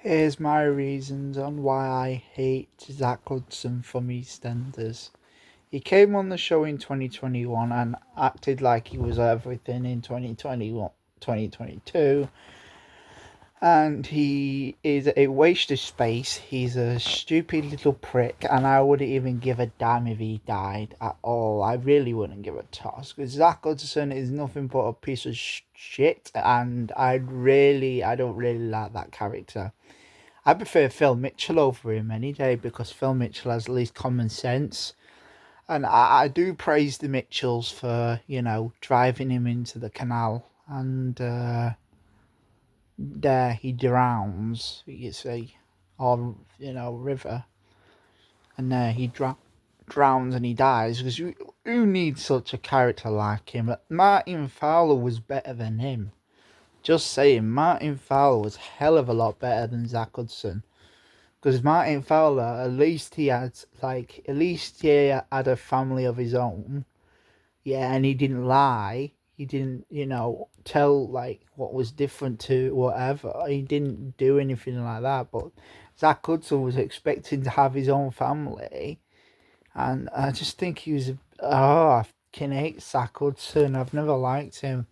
Here's my reasons on why I hate Zach Hudson from EastEnders. He came on the show in 2021 and acted like he was everything in 2021, 2022. And he is a waste of space. He's a stupid little prick, and I wouldn't even give a damn if he died at all. I really wouldn't give a toss because Zach Hudson is nothing but a piece of shit, and I don't really like that character. I prefer Phil Mitchell over him any day because Phil Mitchell has at least common sense. And I do praise the Mitchells for, driving him into the canal. And there he drowns, you see, or, river. And there he drowns and he dies. Because who needs such a character like him? Martin Fowler was better than him. Just saying, Martin Fowler was a hell of a lot better than Zach Hudson. Because Martin Fowler, at least he had a family of his own. Yeah, and he didn't lie. He didn't, tell, what was different to whatever. He didn't do anything like that. But Zach Hudson was expecting to have his own family. And I just think he was, I can hate Zach Hudson. I've never liked him.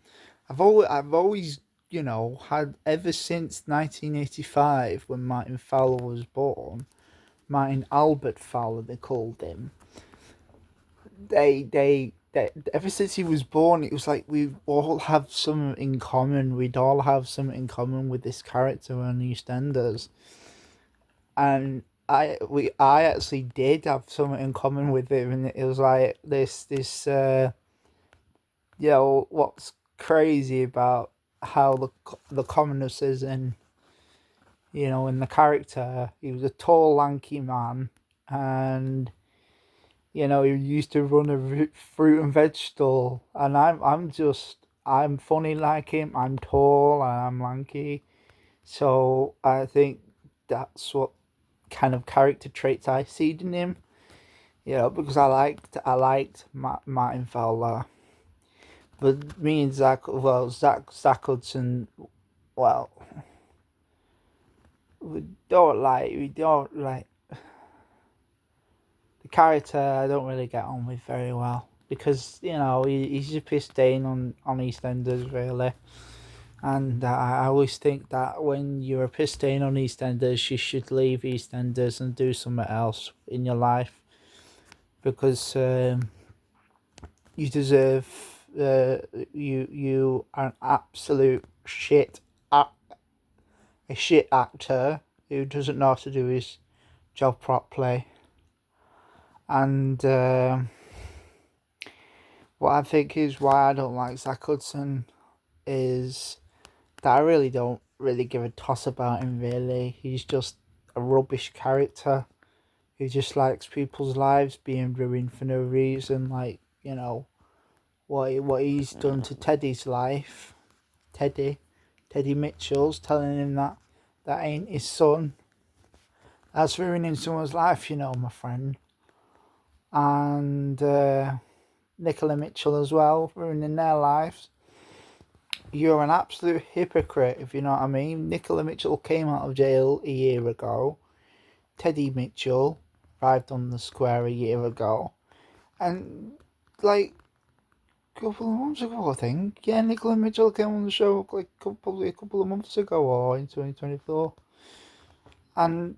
I've always had ever since 1985 when Martin Fowler was born, Martin Albert Fowler they called him. They ever since he was born, it was like we all have something in common. We'd all have something in common with this character on EastEnders, and I actually did have something in common with him, and it was like this. What's crazy about how the commoners is in the character. He was a tall, lanky man, and he used to run a fruit and veg stall. And I'm funny like him. I'm tall and I'm lanky, so I think that's what kind of character traits I see in him. Because I liked Martin Fowler, but me and Zach Hudson, well, we don't like the character. I don't really get on with very well because he's just pissed on EastEnders really, and I always think that when you're a pissed on EastEnders, you should leave EastEnders and do something else in your life because you deserve. You are an absolute a shit actor who doesn't know how to do his job properly. And what I think is why I don't like Zach Hudson is that I really don't really give a toss about him, really. He's just a rubbish character who just likes people's lives being ruined for no reason. What he's done to Teddy's life. Teddy Mitchell's telling him that ain't his son. That's ruining someone's life, my friend. And Nicola Mitchell as well, ruining their lives. You're an absolute hypocrite, if you know what I mean. Nicola Mitchell came out of jail a year ago. Teddy Mitchell arrived on the square a year ago. And, a couple of months ago, I think. Yeah, Nicola Mitchell came on the show probably a couple of months ago or in 2024. And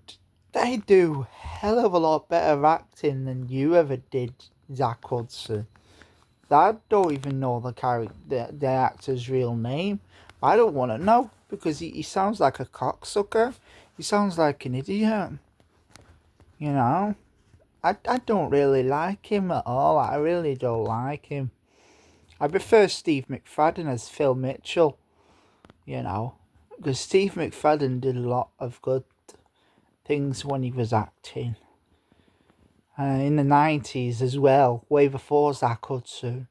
they do hell of a lot better acting than you ever did, Zach Hudson. I don't even know the actor's real name. I don't want to know because he sounds like a cocksucker. He sounds like an idiot. I don't really like him at all. I really don't like him. I prefer Steve McFadden as Phil Mitchell. Because Steve McFadden did a lot of good things when he was acting. In the 90s as well, way before Zach Hudson.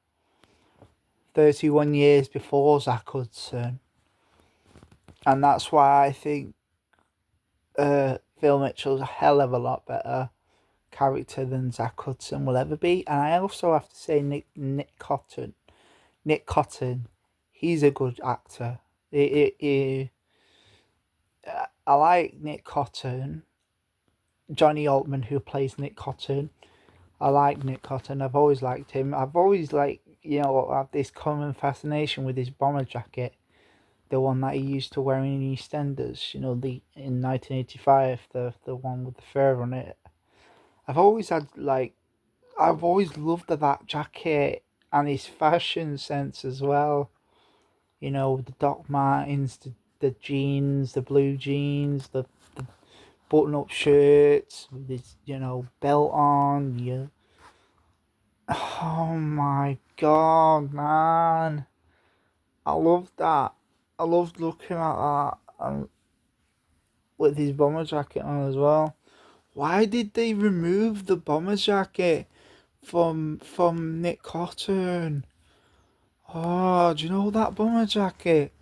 31 years before Zach Hudson. And that's why I think Phil Mitchell's a hell of a lot better character than Zach Hudson will ever be. And I also have to say Nick Cotton. He's a good actor. I like Nick Cotton, Johnny Altman, who plays Nick Cotton. I like Nick Cotton. I've always liked him. I've always have this common fascination with his bomber jacket, the one that he used to wear in EastEnders. The in 1985, the one with the fur on it. I've always I've always loved that jacket and his fashion sense as well. The Doc Martens, the jeans, the blue jeans, the button-up shirts with his, belt on. Yeah. Oh my god, man! I love that. I loved looking at that, and with his bomber jacket on as well. Why did they remove the bomber jacket from Nick Cotton? Oh, do you know that bomber jacket?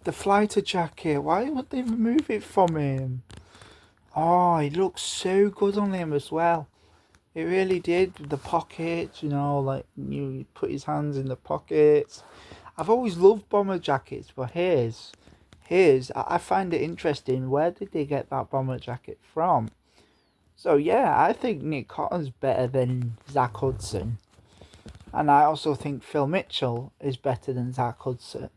The fighter jacket. Why would they remove it from him? Oh, it looks so good on him as well. It really did. The pockets, you put his hands in the pockets. I've always loved bomber jackets, but I find it interesting. Where did they get that bomber jacket from? So yeah, I think Nick Cotton's better than Zach Hudson. And I also think Phil Mitchell is better than Zach Hudson.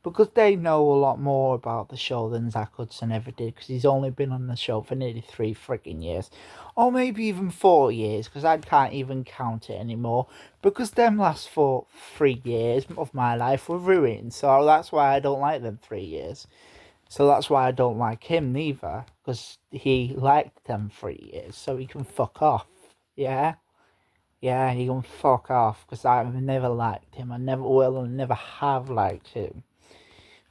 Because they know a lot more about the show than Zach Hudson ever did. Because he's only been on the show for nearly 3 freaking years. Or maybe even 4 years. Because I can't even count it anymore. Because them last 3 years of my life were ruined. So that's why I don't like them 3 years. So that's why I don't like him neither. Because he liked them 3 years. So he can fuck off. Yeah? Yeah, he can fuck off. Because I've never liked him. I never will and never have liked him.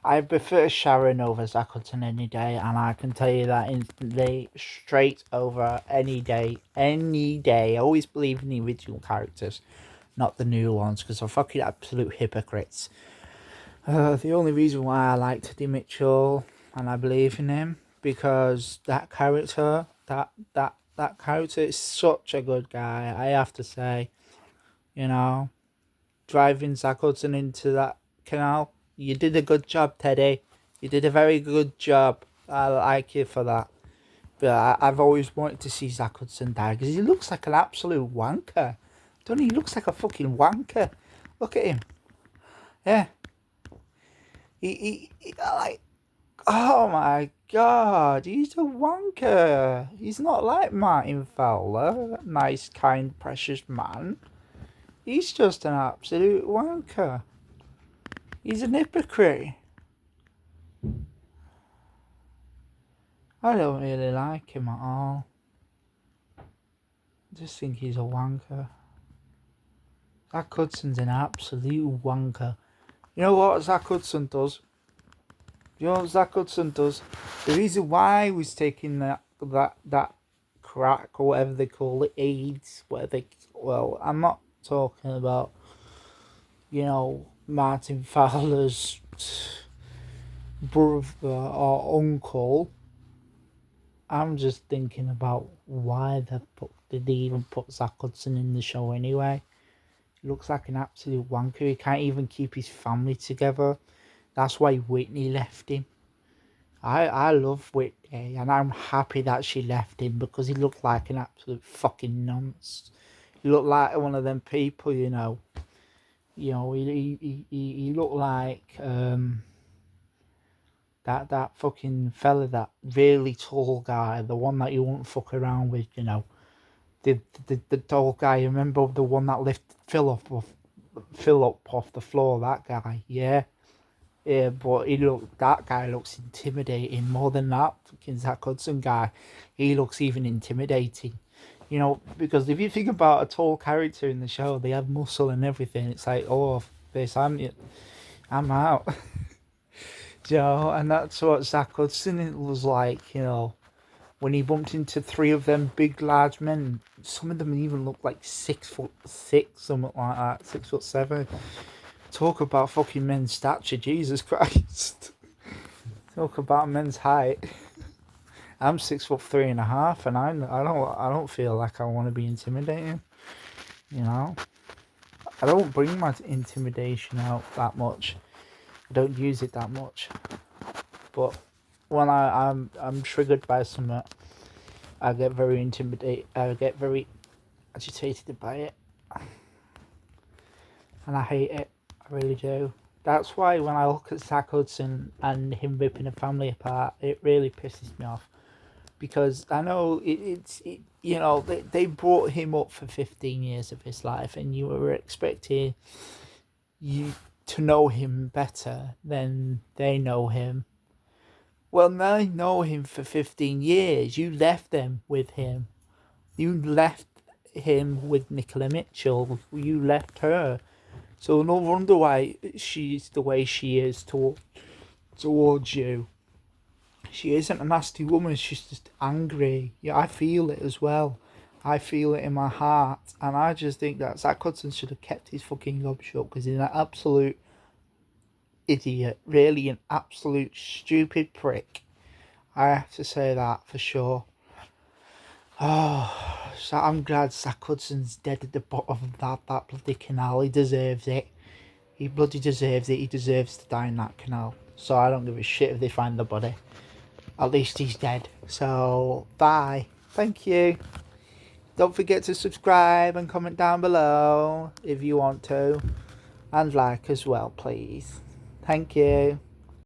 I prefer Sharon over Zach Hudson any day, and I can tell you that instantly, straight over any day. I always believe in the original characters, not the new ones, because they're fucking absolute hypocrites. The only reason why I like Teddy Mitchell, and I believe in him, because that character, that character is such a good guy, I have to say. Driving Zach Hudson into that canal. You did a good job, Teddy. You did a very good job. I like you for that. But I've always wanted to see Zach Hudson die because he looks like an absolute wanker. Don't he? He looks like a fucking wanker. Look at him. Yeah. Oh my god, he's a wanker. He's not like Martin Fowler, nice, kind, precious man. He's just an absolute wanker. He's an hypocrite. I don't really like him at all. I just think he's a wanker. Zach Hudson's an absolute wanker. You know what Zach Hudson does? The reason why he was taking that crack or whatever they call it, AIDS, I'm not talking about, Martin Fowler's brother or uncle. I'm just thinking about why the fuck did they even put Zach Hudson in the show anyway? He looks like an absolute wanker. He can't even keep his family together. That's why Whitney left him. I love Whitney, and I'm happy that she left him because he looked like an absolute fucking nonce. He looked like one of them people, he looked like that fucking fella, that really tall guy, the one that you won't fuck around with, the tall guy. You remember the one that lifted Phil up off the floor? That guy, yeah. Yeah, but that guy looks intimidating more than that fucking Zach Hudson guy. He looks even intimidating. Because if you think about a tall character in the show, they have muscle and everything. It's like, oh, this, I'm out. And that's what Zach Hudson was like, when he bumped into 3 of them big, large men. Some of them even looked like 6'6", something like that, 6'7". Talk about fucking men's stature, Jesus Christ. Talk about men's height. I'm 6'3.5", and I don't feel like I want to be intimidating. I don't bring my intimidation out that much. I don't use it that much. But when I'm triggered by something, I get very intimidated. I get very agitated by it, and I hate it. I really do. That's why when I look at Zack Hudson and him ripping a family apart, it really pisses me off. Because I know you know, they brought him up for 15 years of his life, and you were expecting you to know him better than they know him. Well, they know him for 15 years. You left them with him. You left him with Nicola Mitchell. You left her. So no wonder why she's the way she is towards you. She isn't a nasty woman, she's just angry. Yeah, I feel it as well. I feel it in my heart. And I just think that Zack Hudson should have kept his fucking gob shut, because he's an absolute idiot. Really an absolute stupid prick. I have to say that for sure. Oh, so I'm glad Zack Hudson's dead at the bottom of that bloody canal. He deserves it. He bloody deserves it. He deserves to die in that canal. So I don't give a shit if they find the body. At least he's dead. So, bye. Thank you. Don't forget to subscribe and comment down below if you want to. And like as well, please. Thank you.